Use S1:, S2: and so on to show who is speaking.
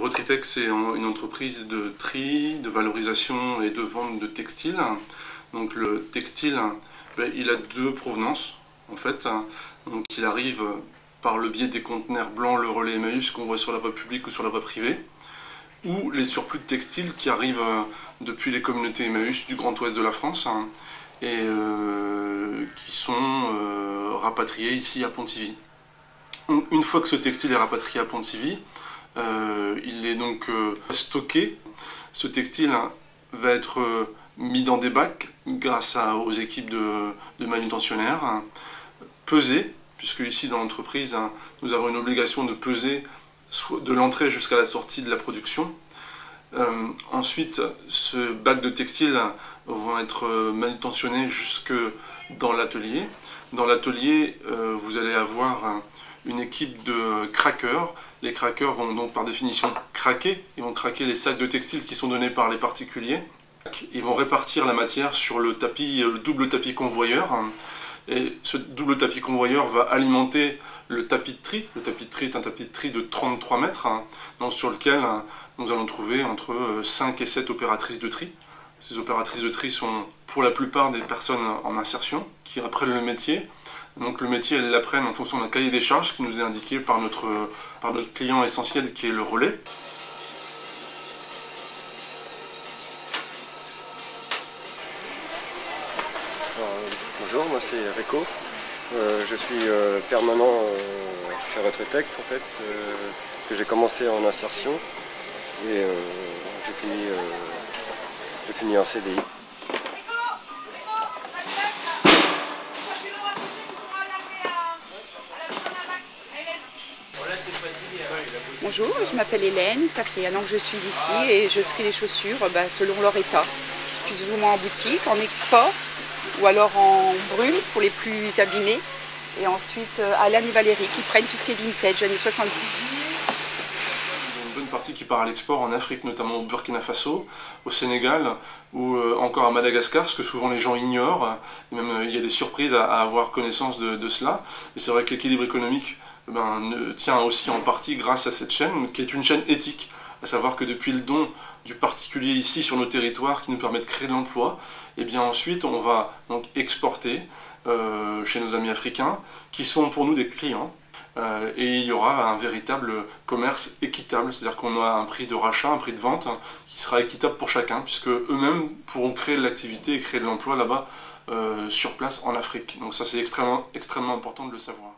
S1: Rotritex, c'est une entreprise de tri, de valorisation et de vente de textiles. Donc le textile, il a deux provenances en fait. Donc il arrive par le biais des conteneurs blancs, le relais Emmaüs qu'on voit sur la voie publique ou sur la voie privée, ou les surplus de textiles qui arrivent depuis les communautés Emmaüs du Grand Ouest de la France et qui sont rapatriés ici à Pontivy. Une fois que ce textile est rapatrié à Pontivy, il est donc stocké. Ce textile va être mis dans des bacs grâce aux équipes de manutentionnaires, pesé, puisque ici dans l'entreprise, nous avons une obligation de peser de l'entrée jusqu'à la sortie de la production. Ensuite, ce bac de textile vont être manutentionnés jusque dans l'atelier. Dans l'atelier, vous allez avoir une équipe de craqueurs. Les craqueurs vont donc par définition craquer. Ils vont craquer les sacs de textile qui sont donnés par les particuliers. Ils vont répartir la matière sur le double tapis convoyeur. Et ce double tapis convoyeur va alimenter le tapis de tri. Le tapis de tri est un tapis de tri de 33 mètres, donc sur lequel nous allons trouver entre 5 et 7 opératrices de tri. Ces opératrices de tri sont pour la plupart des personnes en insertion qui apprennent le métier. Donc le métier, elles l'apprennent en fonction d'un cahier des charges qui nous est indiqué par notre client essentiel qui est le relais.
S2: Bonjour, moi c'est Rico. Je suis permanent chez Rotritex en fait, parce que j'ai commencé en insertion et j'ai fini en CDI.
S3: Bonjour, je m'appelle Hélène, ça fait 1 an que je suis ici et je trie les chaussures selon leur état, plus ou moins en boutique, en export ou alors en brûle pour les plus abîmés, et ensuite Alain et Valérie qui prennent tout ce qui est vintage années 70.
S1: Une bonne partie qui part à l'export en Afrique, notamment au Burkina Faso, au Sénégal ou encore à Madagascar, ce que souvent les gens ignorent. Et même il y a des surprises à avoir connaissance de cela. Mais c'est vrai que l'équilibre économique tient aussi en partie grâce à cette chaîne, qui est une chaîne éthique, à savoir que depuis le don du particulier ici sur nos territoires qui nous permet de créer de l'emploi, et bien ensuite on va donc exporter chez nos amis africains, qui sont pour nous des clients, et il y aura un véritable commerce équitable, c'est-à-dire qu'on a un prix de rachat, un prix de vente qui sera équitable pour chacun, puisque eux-mêmes pourront créer de l'activité et créer de l'emploi là-bas sur place en Afrique. Donc ça c'est extrêmement important de le savoir.